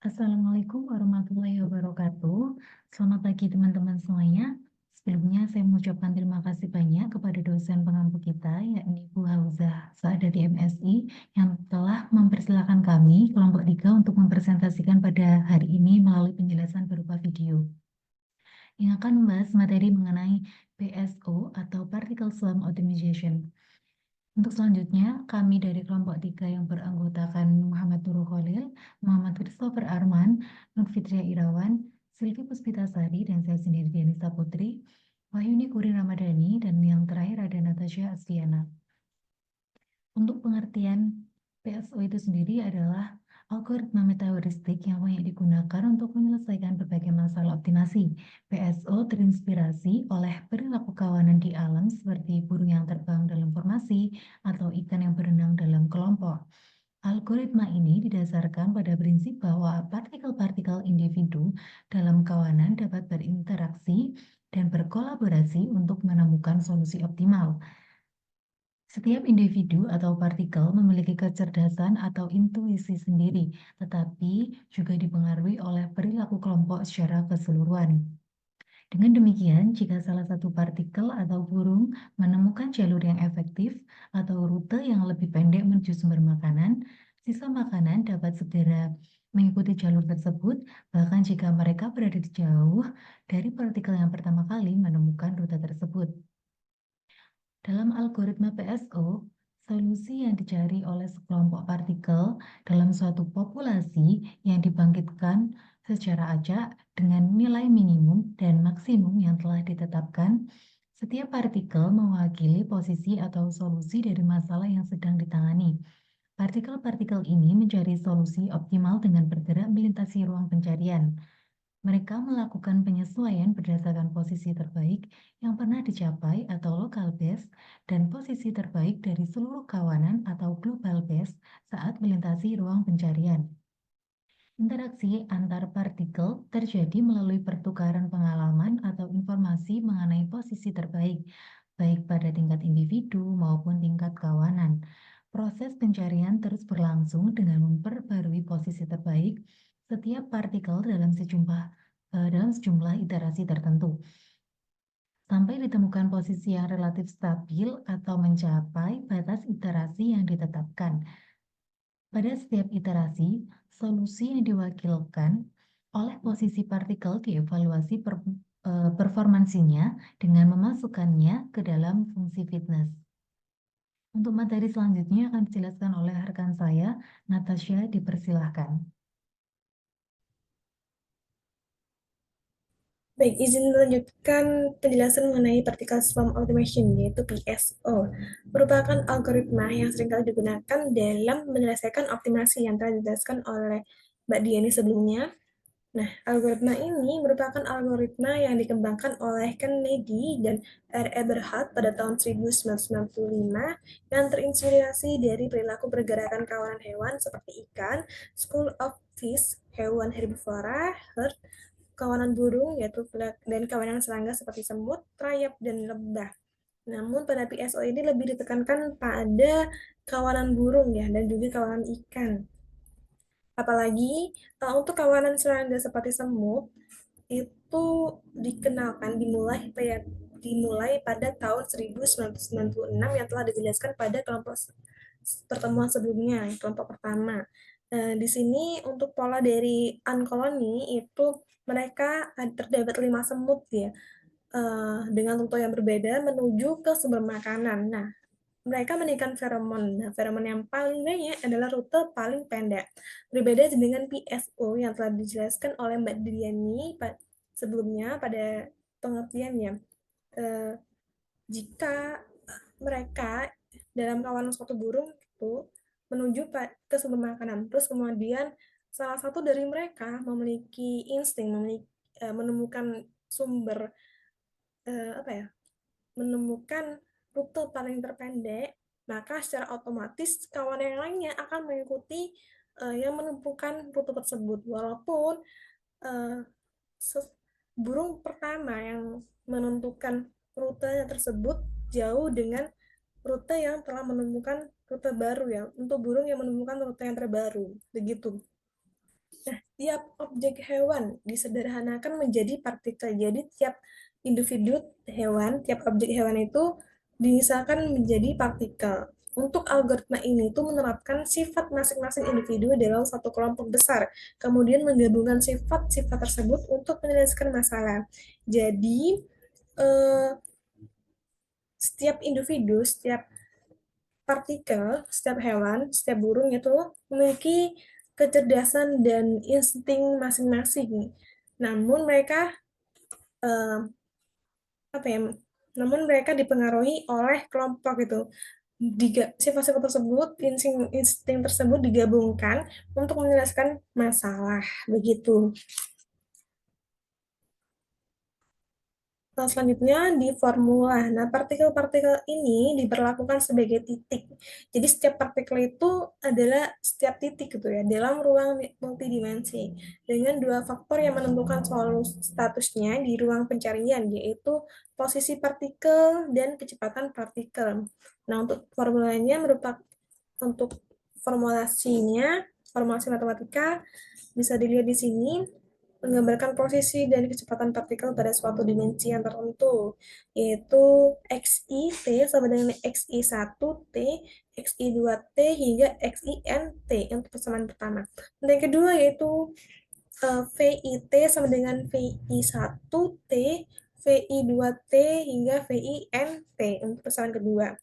Assalamualaikum warahmatullahi wabarakatuh. Selamat pagi teman-teman semuanya. Sebelumnya saya mengucapkan terima kasih banyak kepada dosen pengampu kita, yakni Bu Hauzah Saada di MSI, yang telah mempersilahkan kami, kelompok 3, untuk mempresentasikan pada hari ini melalui penjelasan berupa video yang akan membahas materi mengenai PSO atau Particle Swarm Optimization. Untuk selanjutnya, kami dari kelompok 3 yang beranggotakan Muhammad Nurul Khalil, Muhammad Christopher Arman, Nur Fitria Irawan, Silvi Puspitasari, dan saya sendiri Dianisa Putri, Wahyuni Kurin Ramadhani, dan yang terakhir ada Natasha Asfiana. Untuk pengertian PSO itu sendiri adalah algoritma metaheuristik yang banyak digunakan untuk menyelesaikan berbagai masalah optimasi. PSO terinspirasi oleh perilaku kawanan di alam seperti burung yang terbang dalam formasi atau ikan yang berenang dalam kelompok. Algoritma ini didasarkan pada prinsip bahwa partikel-partikel individu dalam kawanan dapat berinteraksi dan berkolaborasi untuk menemukan solusi optimal. Setiap individu atau partikel memiliki kecerdasan atau intuisi sendiri, tetapi juga dipengaruhi oleh perilaku kelompok secara keseluruhan. Dengan demikian, jika salah satu partikel atau burung menemukan jalur yang efektif atau rute yang lebih pendek menuju sumber makanan, sisa makanan dapat segera mengikuti jalur tersebut, bahkan jika mereka berada di jauh dari partikel yang pertama kali menemukan rute tersebut. Dalam algoritma PSO, solusi yang dicari oleh sekelompok partikel dalam suatu populasi yang dibangkitkan secara acak dengan nilai minimum dan maksimum yang telah ditetapkan. Setiap partikel mewakili posisi atau solusi dari masalah yang sedang ditangani. Partikel-partikel ini mencari solusi optimal dengan bergerak melintasi ruang pencarian. Mereka melakukan penyesuaian berdasarkan posisi terbaik yang pernah dicapai atau local base dan posisi terbaik dari seluruh kawanan atau global base saat melintasi ruang pencarian. Interaksi antar partikel terjadi melalui pertukaran pengalaman atau informasi mengenai posisi terbaik, baik pada tingkat individu maupun tingkat kawanan. Proses pencarian terus berlangsung dengan memperbarui posisi terbaik setiap partikel dalam sejumlah iterasi tertentu, sampai ditemukan posisi yang relatif stabil atau mencapai batas iterasi yang ditetapkan. Pada setiap iterasi, solusi yang diwakilkan oleh posisi partikel dievaluasi performansinya dengan memasukkannya ke dalam fungsi fitness. Untuk materi selanjutnya akan dijelaskan oleh rekan saya, Natasha, dipersilahkan. Baik, izin melanjutkan penjelasan mengenai Particle Swarm Automation, yaitu PSO. Merupakan algoritma yang seringkali digunakan dalam menyelesaikan optimasi yang telah dijelaskan oleh Mbak Diani sebelumnya. Nah, algoritma ini merupakan algoritma yang dikembangkan oleh Kennedy dan R. Eberhard pada tahun 1995 yang terinspirasi dari perilaku pergerakan kawanan hewan seperti ikan, school of fish, hewan herbivora, herd, kawanan burung yaitu dan kawanan serangga seperti semut, rayap, dan lebah. Namun pada PSO ini lebih ditekankan pada kawanan burung ya dan juga kawanan ikan. Apalagi untuk kawanan serangga seperti semut itu dikenalkan dimulai pada tahun 1996 yang telah dijelaskan pada kelompok pertemuan sebelumnya, kelompok pertama. Di sini untuk pola dari uncolony itu mereka terdapat 5 semut ya, dengan rute yang berbeda menuju ke sumber makanan. Nah, mereka menekan feromon. Nah, feromon yang paling banyak adalah rute paling pendek. Berbeda dengan PSO yang telah dijelaskan oleh Mbak Diani sebelumnya pada pengertiannya. Eh, Jika mereka dalam kawanan suatu burung itu menuju ke sumber makanan, terus kemudian salah satu dari mereka memiliki insting, menemukan sumber apa ya, menemukan rute paling terpendek, maka secara otomatis kawan yang lainnya akan mengikuti yang menemukan rute tersebut. Walaupun uh, burung pertama yang menentukan rute tersebut jauh dengan rute yang telah menemukan rute baru ya, untuk burung yang menemukan rute yang terbaru. Begitu. Nah, tiap objek hewan disederhanakan menjadi partikel. Jadi tiap individu hewan, tiap objek hewan itu dimisalkan menjadi partikel. Untuk algoritma ini itu menerapkan sifat masing-masing individu dalam satu kelompok besar, kemudian menggabungkan sifat-sifat tersebut untuk menyelesaikan masalah. Jadi, eh, setiap individu, setiap partikel, setiap hewan, setiap burung itu memiliki kecerdasan dan insting masing-masing. Namun mereka eh, apa ya? Namun mereka dipengaruhi oleh kelompok itu. Sifat-sifat tersebut, insting tersebut digabungkan untuk menyelesaikan masalah. Begitu. Nah, selanjutnya di formula. Nah, partikel-partikel ini diperlakukan sebagai titik. Jadi setiap partikel itu adalah setiap titik gitu ya dalam ruang multidimensi dengan dua faktor yang menentukan statusnya di ruang pencarian yaitu posisi partikel dan kecepatan partikel. Nah, untuk formulasi matematika bisa dilihat di sini menggambarkan posisi dan kecepatan partikel pada suatu dimensi yang tertentu, yaitu XI T sama dengan XI1T, XI2T, hingga XINT untuk persamaan pertama. Dan yang kedua yaitu VIT sama dengan VI1T, VI2T, hingga VINT untuk persamaan kedua.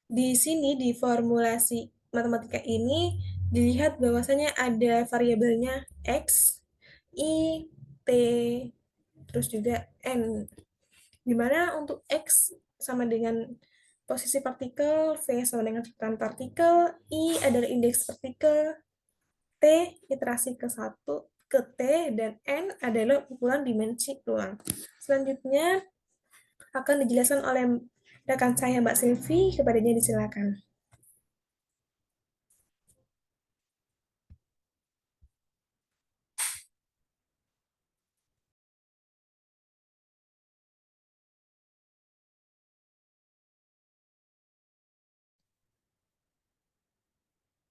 Di sini di formulasi matematika ini dilihat bahwasanya ada variabelnya X, I, T, terus juga N. Di mana untuk X sama dengan posisi partikel, V sama dengan kecepatan partikel, I adalah indeks partikel, T iterasi ke satu ke T, dan N adalah ukuran dimensi ruang. Selanjutnya akan dijelaskan oleh rekan saya Mbak Silvi, kepadanya disilakan.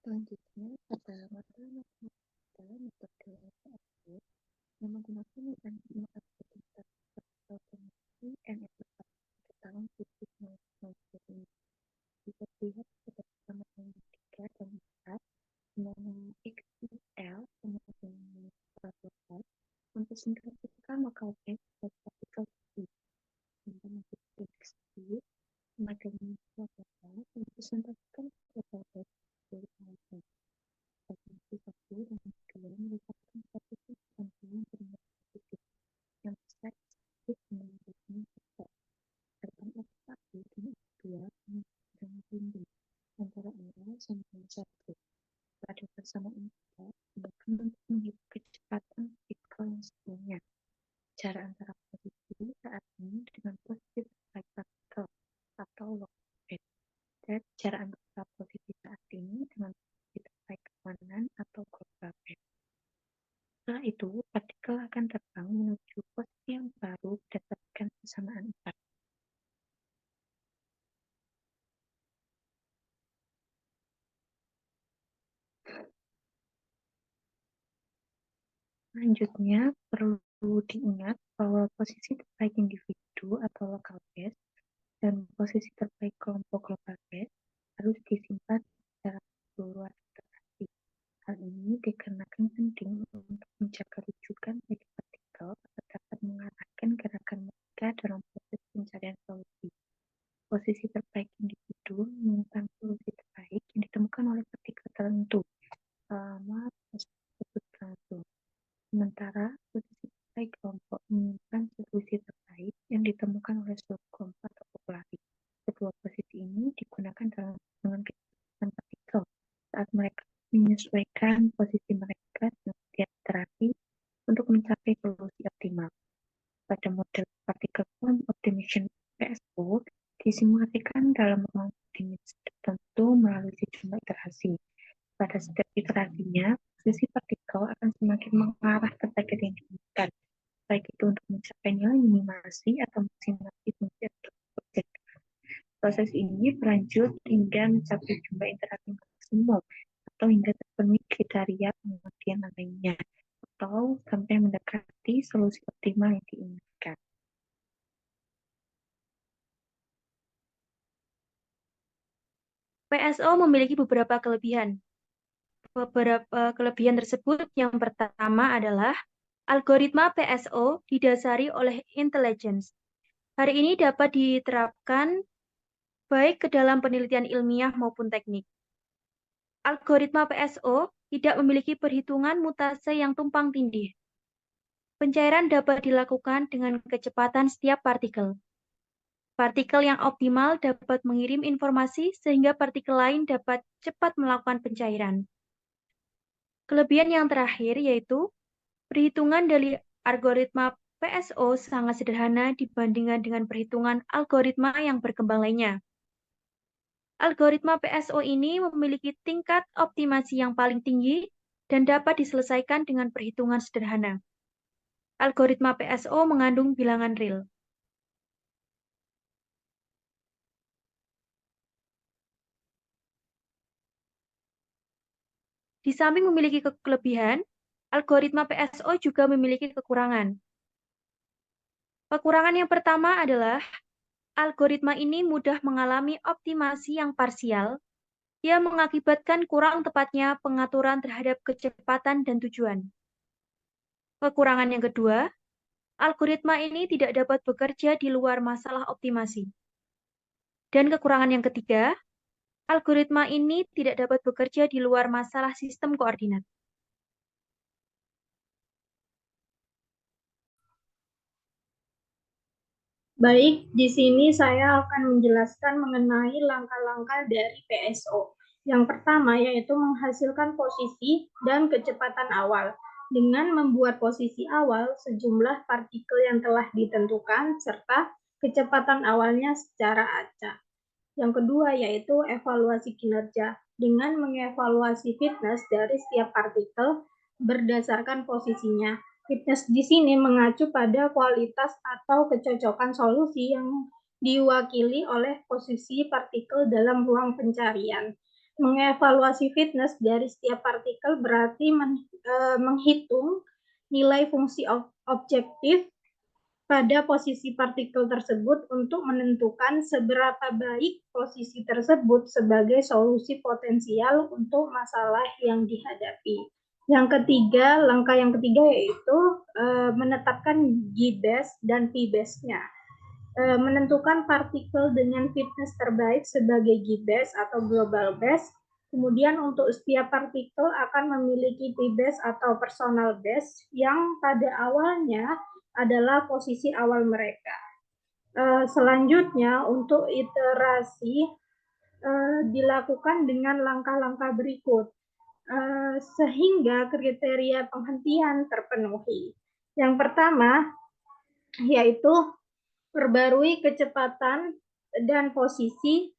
Selanjutnya, pada model matematika metode PSO yang menggunakan mekanisme aktivitas automasi NF pada tahun 1990 bisa dilihat pada pertama yang 3 dan 4 di mana XIL sama dengan 14 untuk singkat kita lokal X dan partikel I dan untuk XI sama dengan 14 untuk presentasikan lokal X dari pengawasan. Provinsi satu dan kedua merupakan satu ketentuan berimpak positif yang besar positif menunjukkan faktor terbang F1 dan F2 dengan tinggi antara 0 sampai 1. Pada persamaan kita gunakan untuk menghitung kecepatan partikel yang sebelumnya. Cara antara posisi saat ini dengan posisi terkait partikel atau log dan cara antara posisi saat ini dengan posisi terkait kemanan atau global. Setelah itu, partikel akan terbang menuju posisi yang baru berdasarkan persamaan 4. Selanjutnya, perlu diingat bahwa posisi terbaik individu atau local base dan posisi terbaik kelompok global base harus disimpan secara keseluruhan iterasi. Hal ini dikarenakan penting untuk menjaga rujukan bagi partikel agar dapat mengarahkan gerakan mereka dalam proses pencarian solusi. Posisi terbaik individu merupakan solusi terbaik yang ditemukan oleh partikel tertentu selama proses tersebut berlangsung. Sementara posisi terbaik kelompok merupakan solusi terbaik yang ditemukan oleh seluruh kelompok atau populasi. Kedua posisi ini digunakan dengan kecepatan partikel saat mereka menyesuaikan posisi mereka dalam setiap iterasi untuk mencapai solusi optimal. Pada model partikel form optimization PSO disimulasikan dalam ruang dimensi tertentu melalui sejumlah iterasi. Pada setiap iterasinya, posisi partikel akan semakin mengarah ke target yang diinginkan, baik itu untuk mencapai nilai minimasi atau maksimasi fungsi objek. Proses ini berlanjut hingga mencapai jumlah iterasi maksimum atau hingga penuhi kriteria pengertian lainnya, atau sampai mendekati solusi optimal yang diinginkan. PSO memiliki beberapa kelebihan. Beberapa kelebihan tersebut yang pertama adalah algoritma PSO didasari oleh intelligence. Hari ini dapat diterapkan baik ke dalam penelitian ilmiah maupun teknik. Algoritma PSO tidak memiliki perhitungan mutase yang tumpang tindih. Pencairan dapat dilakukan dengan kecepatan setiap partikel. Partikel yang optimal dapat mengirim informasi sehingga partikel lain dapat cepat melakukan pencairan. Kelebihan yang terakhir yaitu perhitungan dari algoritma PSO sangat sederhana dibandingkan dengan perhitungan algoritma yang berkembang lainnya. Algoritma PSO ini memiliki tingkat optimasi yang paling tinggi dan dapat diselesaikan dengan perhitungan sederhana. Algoritma PSO mengandung bilangan real. Di samping memiliki kelebihan, algoritma PSO juga memiliki kekurangan. Kekurangan yang pertama adalah algoritma ini mudah mengalami optimasi yang parsial, yang mengakibatkan kurang tepatnya pengaturan terhadap kecepatan dan tujuan. Kekurangan yang kedua, algoritma ini tidak dapat bekerja di luar masalah optimasi. Dan kekurangan yang ketiga, algoritma ini tidak dapat bekerja di luar masalah sistem koordinat. Baik, di sini saya akan menjelaskan mengenai langkah-langkah dari PSO. Yang pertama yaitu menghasilkan posisi dan kecepatan awal dengan membuat posisi awal sejumlah partikel yang telah ditentukan serta kecepatan awalnya secara acak. Yang kedua yaitu evaluasi kinerja dengan mengevaluasi fitness dari setiap partikel berdasarkan posisinya. Fitness di sini mengacu pada kualitas atau kecocokan solusi yang diwakili oleh posisi partikel dalam ruang pencarian. Mengevaluasi fitness dari setiap partikel berarti menghitung nilai fungsi objektif pada posisi partikel tersebut untuk menentukan seberapa baik posisi tersebut sebagai solusi potensial untuk masalah yang dihadapi. Langkah yang ketiga yaitu menetapkan G-base dan P-base-nya. Menentukan partikel dengan fitness terbaik sebagai G-base atau global base. Kemudian untuk setiap partikel akan memiliki P-base atau personal base yang pada awalnya adalah posisi awal mereka. Selanjutnya untuk iterasi dilakukan dengan langkah-langkah berikut sehingga kriteria penghentian terpenuhi. Yang pertama yaitu perbarui kecepatan dan posisi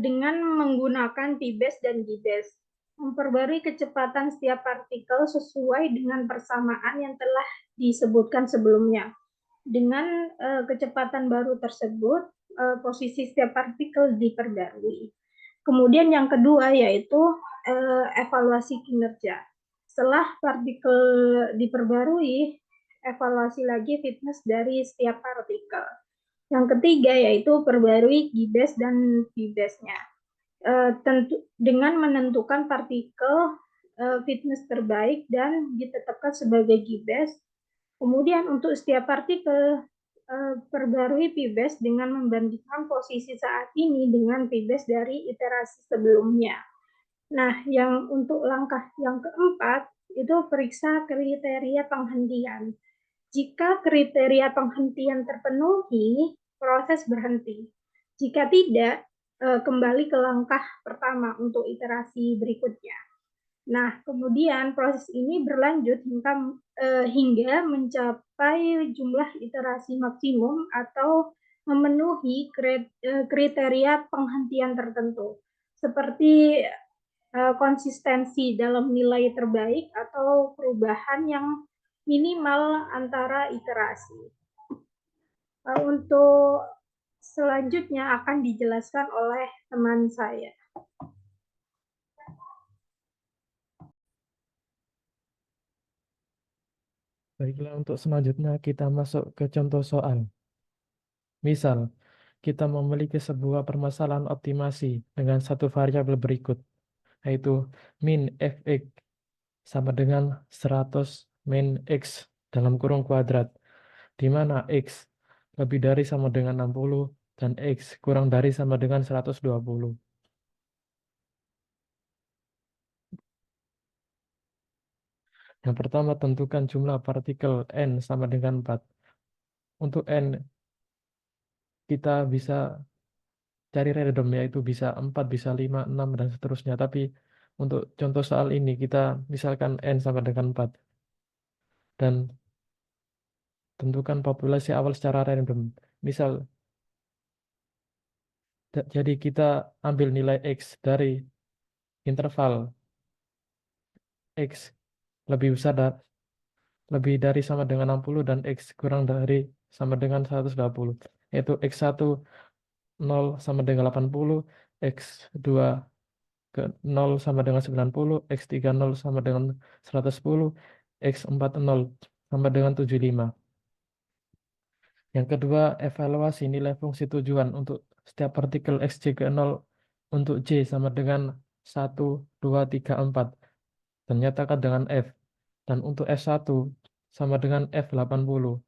dengan menggunakan P-base dan G-base. Memperbarui kecepatan setiap partikel sesuai dengan persamaan yang telah disebutkan sebelumnya. Dengan kecepatan baru tersebut, posisi setiap partikel diperbarui. Kemudian yang kedua yaitu evaluasi kinerja. Setelah partikel diperbarui, evaluasi lagi fitness dari setiap partikel. Yang ketiga yaitu perbarui G-base dan P-base-nya. Tentu dengan menentukan partikel fitness terbaik dan ditetapkan sebagai G-base. Kemudian untuk setiap partikel perbarui P-base dengan membandingkan posisi saat ini dengan P-base dari iterasi sebelumnya. Nah, untuk langkah yang keempat itu periksa kriteria penghentian. Jika kriteria penghentian terpenuhi, proses berhenti. Jika tidak, kembali ke langkah pertama untuk iterasi berikutnya. Nah, kemudian proses ini berlanjut hingga mencapai jumlah iterasi maksimum atau memenuhi kriteria penghentian tertentu, seperti konsistensi dalam nilai terbaik atau perubahan yang minimal antara iterasi. Untuk selanjutnya akan dijelaskan oleh teman saya. Baiklah, untuk selanjutnya kita masuk ke contoh soal. Misal, kita memiliki sebuah permasalahan optimasi dengan satu variabel berikut, yaitu min fx sama dengan 100 min x dalam kurung kuadrat, di mana x lebih dari sama dengan 60 dan x kurang dari sama dengan 120. Yang pertama, tentukan jumlah partikel n sama dengan 4. Untuk n, kita bisa cari random, yaitu bisa 4, bisa 5, 6, dan seterusnya. Tapi untuk contoh soal ini, kita misalkan n sama dengan 4. Dan tentukan populasi awal secara random. Misal, jadi kita ambil nilai x dari interval x lebih besar lebih dari sama dengan 60 dan x kurang dari sama dengan 120, yaitu x1 0 sama dengan 80, x2 ke 0 sama dengan 90, x3 0 sama dengan 110, x4 0 sama dengan 75. Yang kedua, evaluasi nilai fungsi tujuan untuk setiap partikel xj ke 0 untuk j sama dengan 1, 2, 3, 4 dan nyatakan dengan f. Dan untuk f1 sama dengan f80.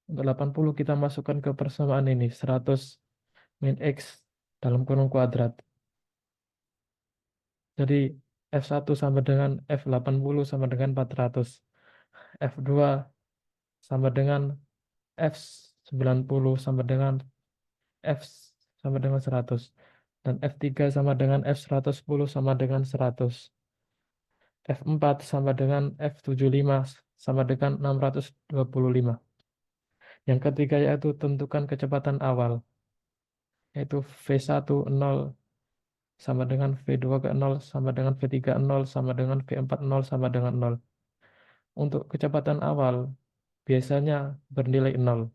Untuk 80 kita masukkan ke persamaan ini, 100 min x dalam kurung kuadrat. Jadi f1 sama dengan f80 sama dengan 400. f2 sama dengan f90 sama dengan f sama dengan 100. Dan f3 sama dengan f110 sama dengan 100. f4 sama dengan f75 sama dengan 625. Yang ketiga yaitu tentukan kecepatan awal, yaitu V1 0 sama dengan V2 ke 0 sama dengan V3 0 sama dengan V4 0 sama dengan 0. Untuk kecepatan awal biasanya bernilai 0.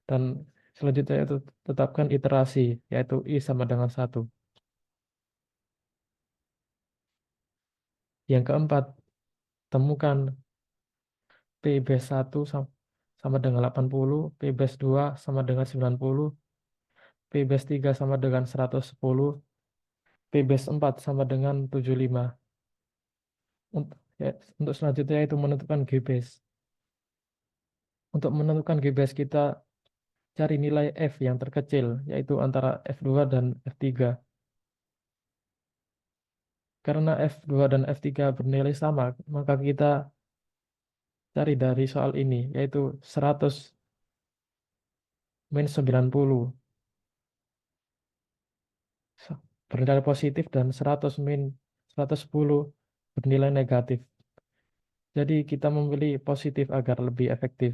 Dan selanjutnya itu tetapkan iterasi, yaitu I sama dengan 1. Yang keempat, temukan P base 1 sama dengan 80, P base 2 sama dengan 90, P base 3 sama dengan 110, P base 4 sama dengan 75. Untuk selanjutnya itu menentukan G base. Untuk menentukan G base kita cari nilai F yang terkecil, yaitu antara F2 dan F3. Karena F2 dan F3 bernilai sama, maka kita cari dari soal ini, yaitu 100 min 90 bernilai positif dan 100 min 110 bernilai negatif. Jadi kita memilih positif agar lebih efektif,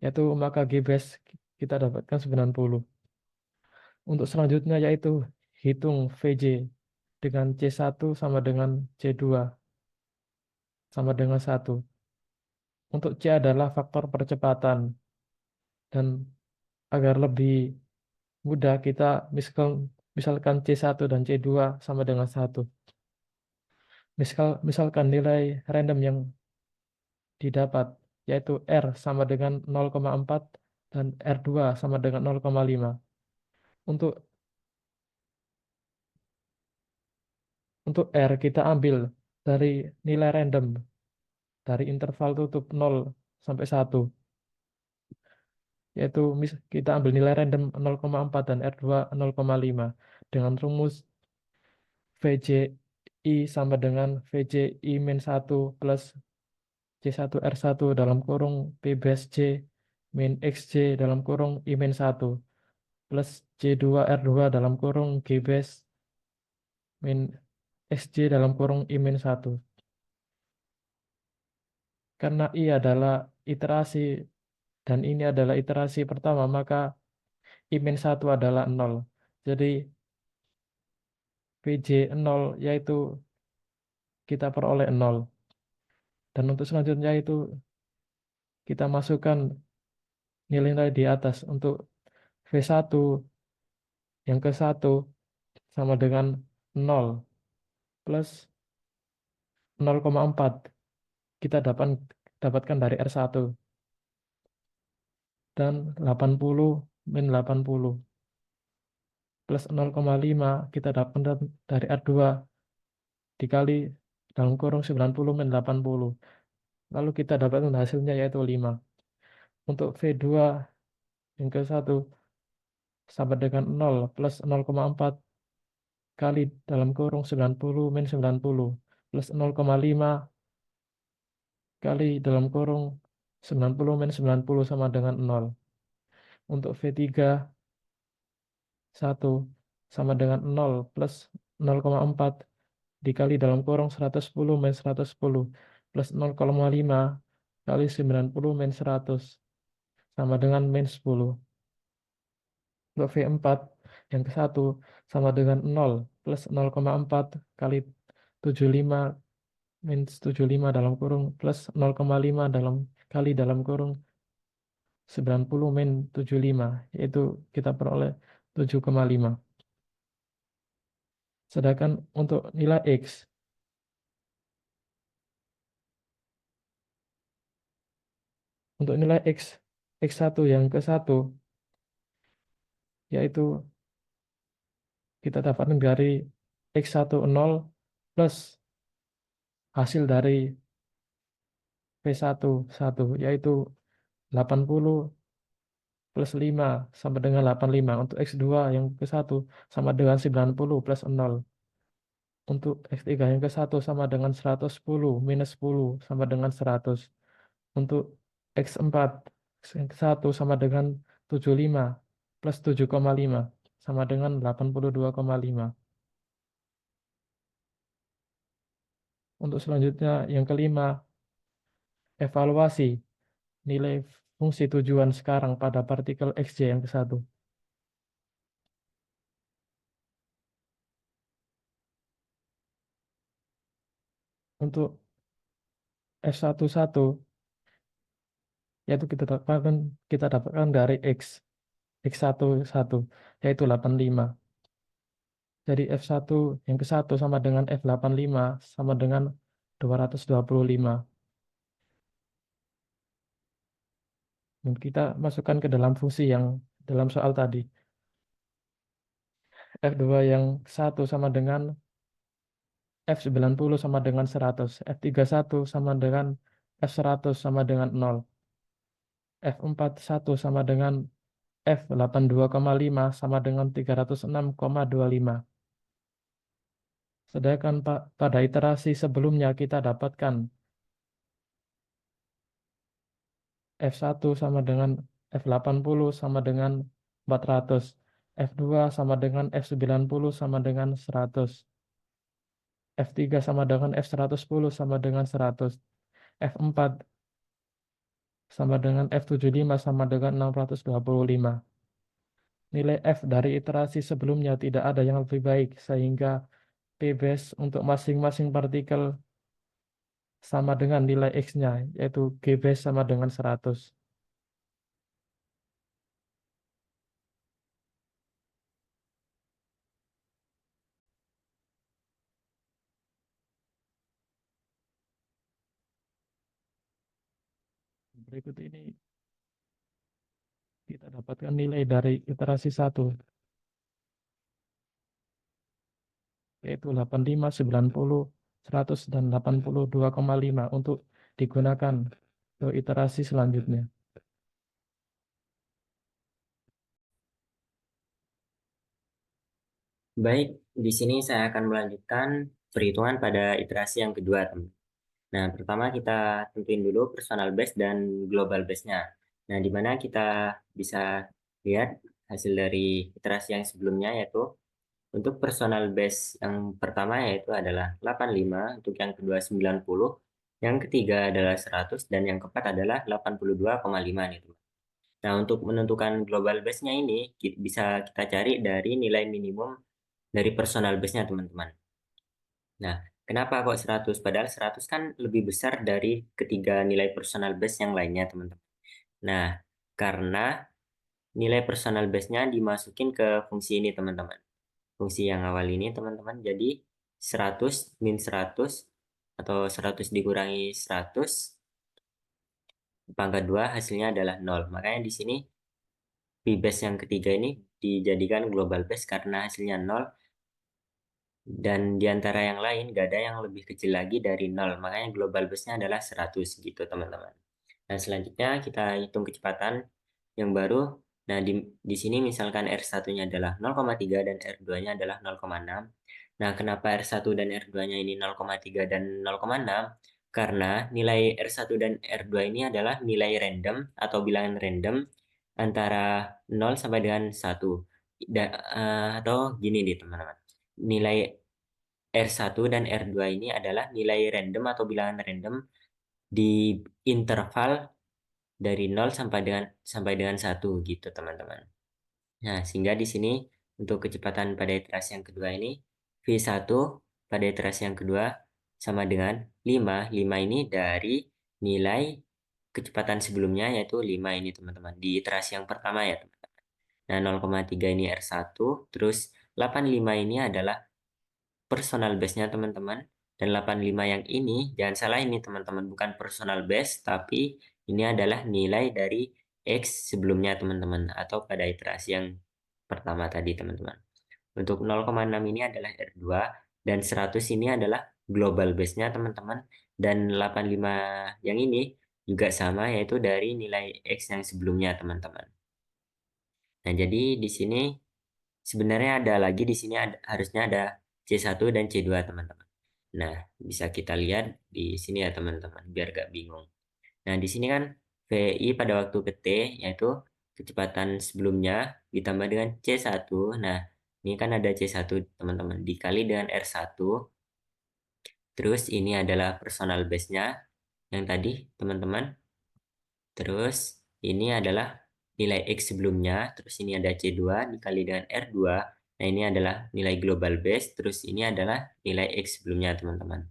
yaitu maka G base kita dapatkan 90. Untuk selanjutnya yaitu hitung VJ dengan C1 sama dengan C2 sama dengan 1. Untuk C adalah faktor percepatan, dan agar lebih mudah kita misalkan C1 dan C2 sama dengan 1. Misalkan nilai random yang didapat yaitu R sama dengan 0,4 dan R2 sama dengan 0,5. Untuk R kita ambil dari nilai random dari interval tutup 0 sampai 1. Yaitu kita ambil nilai random 0,4 dan R2 0,5 dengan rumus VJI sama dengan VJI min 1 plus C1 R1 dalam kurung P base J min XJ dalam kurung I min 1 plus C2 R2 dalam kurung G base min XJ dalam kurung I min 1. Karena I adalah iterasi dan ini adalah iterasi pertama, maka I min 1 adalah 0. Jadi VJ 0 yaitu kita peroleh 0. Dan untuk selanjutnya itu kita masukkan nilai-nilai di atas. Untuk V1 yang ke 1 sama dengan 0 plus 0,4. Kita dapatkan dari R1. Dan 80 min 80 plus 0,5 kita dapatkan dari R2 dikali dalam kurung 90 min 80. Lalu kita dapatkan hasilnya yaitu 5. Untuk V2 yang ke-1 sama dengan 0 plus 0,4 kali dalam kurung 90 min 90 plus 0,5 kali dalam kurung 90 min 90 sama dengan 0. Untuk V3 1 sama dengan 0 plus 0,4 dikali dalam kurung 110 min 110 plus 0,5 kali 90 min 100 sama dengan min 10. Untuk V4 yang ke-1 sama dengan 0 plus 0,4 kali 75 min 75 dalam kurung plus 0,5 kali dalam kurung 90 min 75, yaitu kita peroleh 7,5. Sedangkan untuk nilai X, untuk nilai X1 yang ke-1, yaitu kita dapatkan dari X1 0 plus hasil dari P1 1, yaitu 80 plus 5 sama dengan 85. Untuk X2 yang ke-1 sama dengan 90 plus 0. Untuk X3 yang ke-1 sama dengan 110 minus 10 sama dengan 100. Untuk X4 yang ke-1 sama dengan 75 plus 7,5 sama dengan 82,5. Untuk selanjutnya yang kelima, evaluasi nilai fungsi tujuan sekarang pada partikel Xj yang ke-1. Untuk F11 yaitu kita dapatkan dari X11 yaitu 85. Jadi F1 yang ke-1 sama dengan F85 sama dengan 225. Dan kita masukkan ke dalam fungsi yang dalam soal tadi. F2 yang 1 sama dengan F90 sama dengan 100. F31 sama dengan F100 sama dengan 0. F41 sama dengan F82,5 sama dengan 306,25. Sedangkan pada iterasi sebelumnya kita dapatkan F1 sama dengan F80 sama dengan 400. F2 sama dengan F90 sama dengan 100. F3 sama dengan F110 sama dengan 100. F4 sama dengan F75 sama dengan 625. Nilai F dari iterasi sebelumnya tidak ada yang lebih baik, sehingga P-base untuk masing-masing partikel sama dengan nilai X-nya, yaitu G-base sama dengan 100. Berikut ini kita dapatkan nilai dari iterasi 1, yaitu 85, 90, 100, dan 82,5 untuk digunakan ke iterasi selanjutnya. Baik, di sini saya akan melanjutkan perhitungan pada iterasi yang kedua, teman. Nah, pertama kita tentuin dulu personal base dan global base-nya. Nah, di mana kita bisa lihat hasil dari iterasi yang sebelumnya, yaitu untuk personal base yang pertama yaitu adalah 85, untuk yang kedua 90, yang ketiga adalah 100, dan yang keempat adalah 82,5 nih, teman. Nah, untuk menentukan global base-nya ini bisa kita cari dari nilai minimum dari personal base-nya, teman-teman. Nah, kenapa kok 100? Padahal 100 kan lebih besar dari ketiga nilai personal base yang lainnya, teman-teman. Nah, karena nilai personal base-nya dimasukin ke fungsi ini, teman-teman. Fungsi yang awal ini, teman-teman. Jadi, 100 min 100 atau 100 dikurangi 100 pangkat 2 hasilnya adalah 0. Makanya di sini P base yang ketiga ini dijadikan global base karena hasilnya 0, dan di antara yang lain gak ada yang lebih kecil lagi dari 0. Makanya global base-nya adalah 100 gitu teman-teman. Nah, selanjutnya kita hitung kecepatan yang baru. Nah, di sini misalkan R1-nya adalah 0,3 dan R2-nya adalah 0,6. Nah, kenapa R1 dan R2-nya ini 0,3 dan 0,6? Karena nilai R1 dan R2 ini adalah nilai random atau bilangan random antara 0 sampai dengan 1. Atau gini nih teman-teman. Nilai R1 dan R2 ini adalah nilai random atau bilangan random di interval dari 0 sampai dengan 1 gitu teman-teman. Nah, sehingga di sini untuk kecepatan pada iterasi yang kedua ini V1 pada iterasi yang kedua sama dengan 5. 5 ini dari nilai kecepatan sebelumnya yaitu 5 ini teman-teman. Di iterasi yang pertama ya teman-teman. Nah, 0,3 ini R1, terus 85 ini adalah personal base-nya teman-teman. Dan 85 yang ini, jangan salah ini teman-teman, bukan personal base, tapi ini adalah nilai dari X sebelumnya teman-teman, atau pada iterasi yang pertama tadi teman-teman. Untuk 0,6 ini adalah R2, dan 100 ini adalah global base-nya teman-teman, dan 85 yang ini juga sama, yaitu dari nilai X yang sebelumnya teman-teman. Nah, jadi di sini sebenarnya ada lagi di sini harusnya ada C1 dan C2 teman-teman. Nah, bisa kita lihat di sini ya teman-teman, biar gak bingung. Nah, di sini kan VI pada waktu ke T, yaitu kecepatan sebelumnya ditambah dengan C1. Nah, ini kan ada C1 teman-teman, dikali dengan R1. Terus ini adalah personal base-nya yang tadi teman-teman. Terus ini adalah nilai X sebelumnya, terus ini ada C2 dikali dengan R2. Nah, ini adalah nilai global base, terus ini adalah nilai X sebelumnya, teman-teman.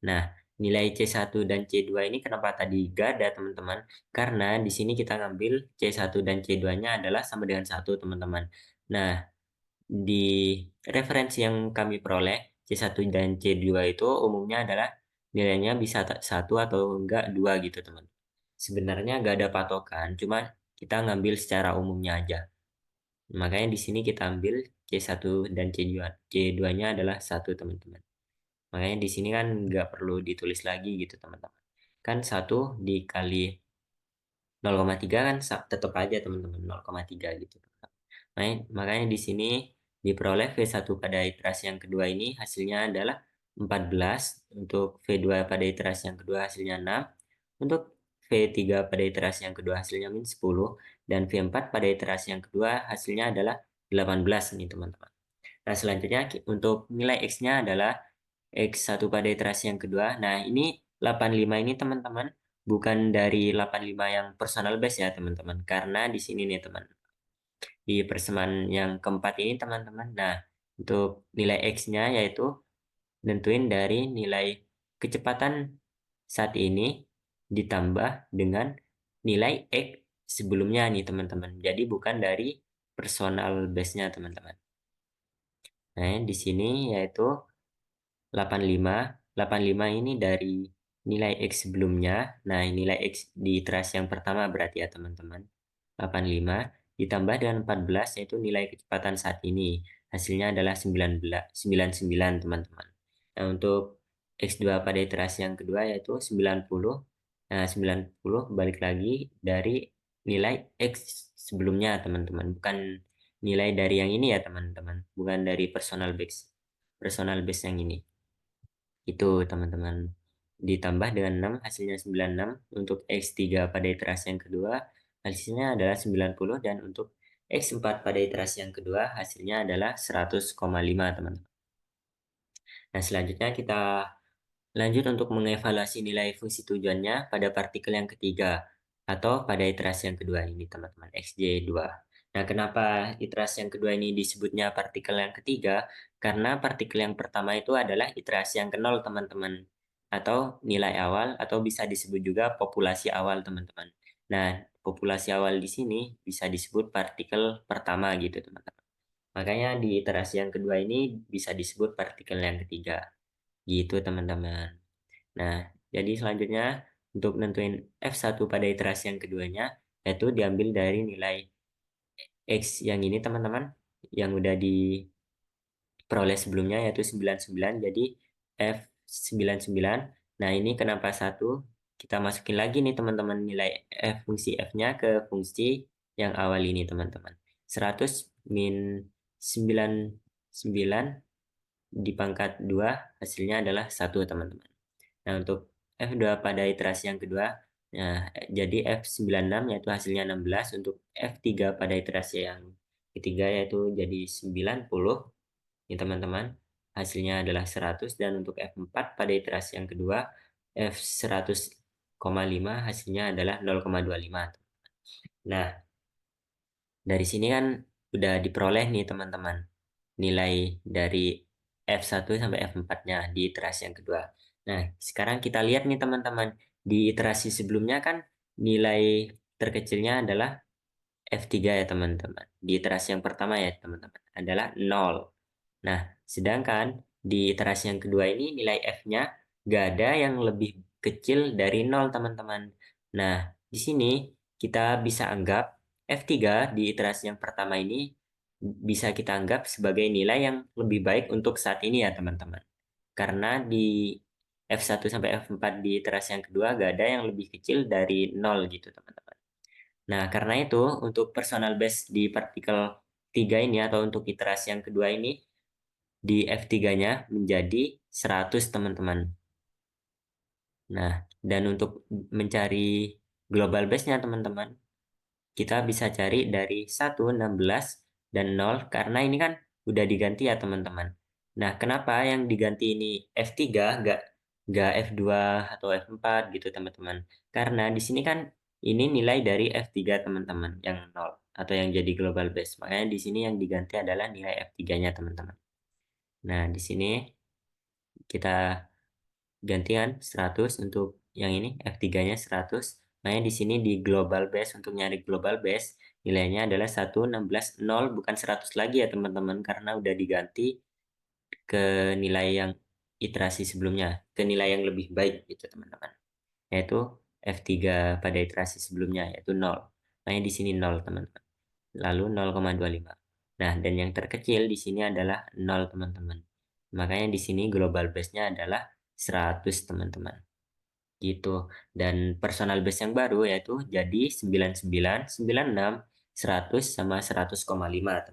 Nah, nilai C1 dan C2 ini kenapa tadi gak ada, teman-teman? Karena di sini kita ngambil C1 dan C2-nya adalah sama dengan 1, teman-teman. Nah, di referensi yang kami peroleh, C1 dan C2 itu umumnya adalah nilainya bisa 1 atau enggak 2 gitu, teman. Sebenarnya nggak ada patokan, cuma kita ngambil secara umumnya aja. Makanya di sini kita ambil C1 dan C2. C2-nya adalah 1, teman-teman. Makanya di sini kan nggak perlu ditulis lagi gitu, teman-teman. Kan 1 dikali 0,3 kan tetap aja, teman-teman, 0,3 gitu. Makanya di sini diperoleh V1 pada iterasi yang kedua ini hasilnya adalah 14, untuk V2 pada iterasi yang kedua hasilnya 6, untuk V3 pada iterasi yang kedua hasilnya min 10, dan V4 pada iterasi yang kedua hasilnya adalah 18 nih teman-teman. Nah, selanjutnya untuk nilai X-nya adalah X1 pada iterasi yang kedua. Nah, ini 85 ini teman-teman bukan dari 85 yang personal base ya teman-teman, karena di sini nih teman, di persamaan yang keempat ini teman-teman. Nah, untuk nilai X-nya yaitu nentuin dari nilai kecepatan saat ini ditambah dengan nilai X sebelumnya nih teman-teman. Jadi bukan dari personal base-nya teman-teman. Nah, di sini yaitu 85. 85 ini dari nilai X sebelumnya. Nah, nilai X di iterasi yang pertama berarti ya teman-teman. 85 ditambah dengan 14 yaitu nilai kecepatan saat ini. Hasilnya adalah 99 teman-teman. Nah, untuk X2 pada iterasi yang kedua yaitu 90. Nah, 90 balik lagi dari nilai X sebelumnya teman-teman. Bukan nilai dari yang ini ya teman-teman. Bukan dari personal base yang ini. Itu teman-teman. Ditambah dengan 6 hasilnya 96. Untuk X3 pada iterasi yang kedua hasilnya adalah 90, dan untuk X4 pada iterasi yang kedua hasilnya adalah 100,5 teman-teman. Nah, selanjutnya kita lanjut untuk mengevaluasi nilai fungsi tujuannya pada partikel yang ketiga atau pada iterasi yang kedua ini teman-teman, XJ2. Nah, kenapa iterasi yang kedua ini disebutnya partikel yang ketiga? Karena partikel yang pertama itu adalah iterasi yang ke-0 teman-teman, atau nilai awal, atau bisa disebut juga populasi awal teman-teman. Nah, populasi awal di sini bisa disebut partikel pertama gitu teman-teman. Makanya di iterasi yang kedua ini bisa disebut partikel yang ketiga. Gitu teman-teman. Nah, jadi selanjutnya untuk nentuin F1 pada iterasi yang keduanya, yaitu diambil dari nilai X yang ini teman-teman, yang udah diperoleh sebelumnya yaitu 99, jadi F99. Nah ini kenapa 1? Kita masukin lagi nih teman-teman nilai fungsi F-nya ke fungsi yang awal ini teman-teman. 100 min 99 dipangkat 2 hasilnya adalah 1 teman-teman. Nah untuk F2 pada iterasi yang kedua, nah, jadi F96 yaitu hasilnya 16. Untuk F3 pada iterasi yang ketiga yaitu jadi 90. Ini teman-teman, hasilnya adalah 100. Dan untuk F4 pada iterasi yang kedua, F100,5 hasilnya adalah 0,25. Nah, dari sini kan udah diperoleh nih teman-teman nilai dari F1 sampai F4-nya di iterasi yang kedua. Nah, sekarang kita lihat nih teman-teman, di iterasi sebelumnya kan nilai terkecilnya adalah F3 ya teman-teman. Di iterasi yang pertama ya teman-teman, adalah 0. Nah, sedangkan di iterasi yang kedua ini nilai F-nya nggak ada yang lebih kecil dari 0 teman-teman. Nah, di sini kita bisa anggap F3 di iterasi yang pertama ini bisa kita anggap sebagai nilai yang lebih baik untuk saat ini ya teman-teman. Karena di F1 sampai F4 di iterasi yang kedua nggak ada yang lebih kecil dari 0 gitu teman-teman. Nah, karena itu untuk personal base di partikel 3 ini atau untuk iterasi yang kedua ini di F3-nya menjadi 100 teman-teman. Nah, dan untuk mencari global base-nya teman-teman, kita bisa cari dari 1, 16, dan 0 karena ini kan udah diganti ya teman-teman. Nah, kenapa yang diganti ini F3 nggak F2 atau F4 gitu teman-teman? Karena di sini kan ini nilai dari F3 teman-teman yang 0 atau yang jadi global base. Makanya di sini yang diganti adalah nilai F3-nya teman-teman. Nah, di sini kita gantian 100 untuk yang ini F3-nya 100. Makanya di sini di global base, untuk nyari global base nilainya adalah 1, 16, 0, bukan 100 lagi ya teman-teman, karena udah diganti ke nilai yang iterasi sebelumnya, ke nilai yang lebih baik gitu teman-teman, yaitu F3 pada iterasi sebelumnya yaitu 0. Makanya di sini 0 teman-teman. Lalu 0,25. Nah, dan yang terkecil di sini adalah 0 teman-teman. Makanya di sini global base-nya adalah 100 teman-teman. Gitu. Dan personal base yang baru yaitu jadi 99, 96, 100 sama 100,5.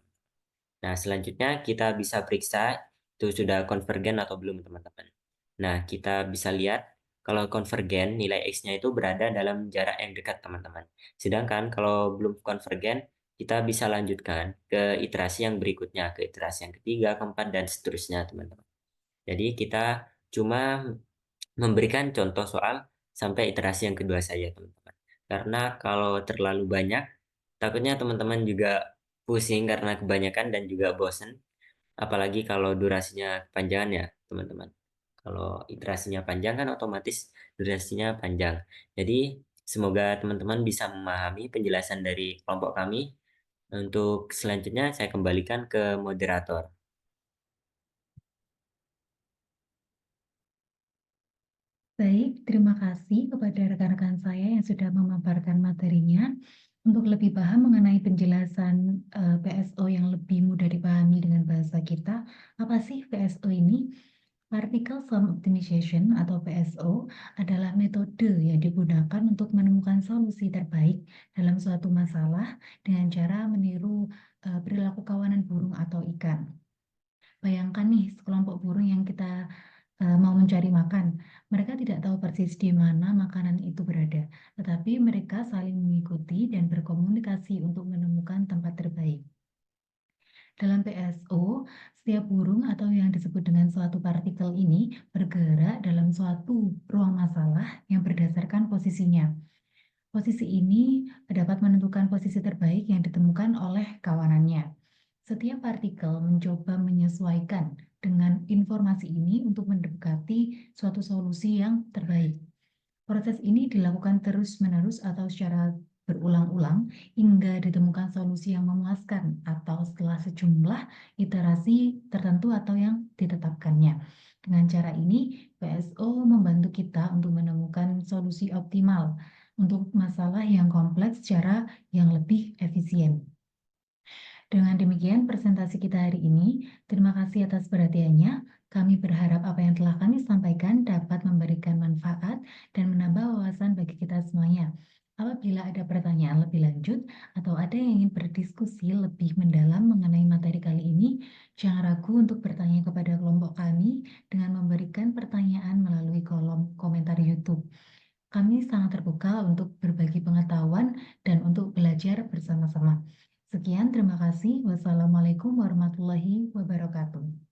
Nah, selanjutnya kita bisa periksa itu sudah konvergen atau belum teman-teman. Nah, kita bisa lihat kalau konvergen nilai X-nya itu berada dalam jarak yang dekat teman-teman. Sedangkan kalau belum konvergen, kita bisa lanjutkan ke iterasi yang berikutnya, ke iterasi yang ketiga, keempat, dan seterusnya teman-teman. Jadi kita cuma memberikan contoh soal sampai iterasi yang kedua saja teman-teman. Karena kalau terlalu banyak, takutnya teman-teman juga pusing karena kebanyakan dan juga bosen. Apalagi kalau durasinya kepanjangan ya teman-teman. Kalau iterasinya panjang kan otomatis durasinya panjang. Jadi semoga teman-teman bisa memahami penjelasan dari kelompok kami. Untuk selanjutnya saya kembalikan ke moderator. Baik, terima kasih kepada rekan-rekan saya yang sudah memaparkan materinya. Untuk lebih paham mengenai penjelasan PSO yang lebih mudah dipahami dengan bahasa kita, apa sih PSO ini? Particle Sum Optimization atau PSO adalah metode yang digunakan untuk menemukan solusi terbaik dalam suatu masalah dengan cara meniru perilaku kawanan burung atau ikan. Bayangkan nih, sekelompok burung yang kita mau mencari makan. Mereka tidak tahu persis di mana makanan itu berada, tetapi mereka saling mengikuti dan berkomunikasi untuk menemukan tempat terbaik. Dalam PSO, setiap burung atau yang disebut dengan suatu partikel ini bergerak dalam suatu ruang masalah yang berdasarkan posisinya. Posisi ini dapat menentukan posisi terbaik yang ditemukan oleh kawanannya. Setiap partikel mencoba menyesuaikan dengan informasi ini untuk mendekati suatu solusi yang terbaik. Proses ini dilakukan terus-menerus atau secara berulang-ulang hingga ditemukan solusi yang memuaskan atau setelah sejumlah iterasi tertentu atau yang ditetapkannya. Dengan cara ini, PSO membantu kita untuk menemukan solusi optimal untuk masalah yang kompleks secara yang lebih efisien. Dengan demikian presentasi kita hari ini. Terima kasih atas perhatiannya. Kami berharap apa yang telah kami sampaikan dapat memberikan manfaat dan menambah wawasan bagi kita semuanya. Apabila ada pertanyaan lebih lanjut atau ada yang ingin berdiskusi lebih mendalam mengenai materi kali ini, jangan ragu untuk bertanya kepada kelompok kami dengan memberikan pertanyaan melalui kolom komentar YouTube. Kami sangat terbuka untuk berbagi pengetahuan dan untuk belajar bersama-sama. Sekian, terima kasih. Wassalamualaikum warahmatullahi wabarakatuh.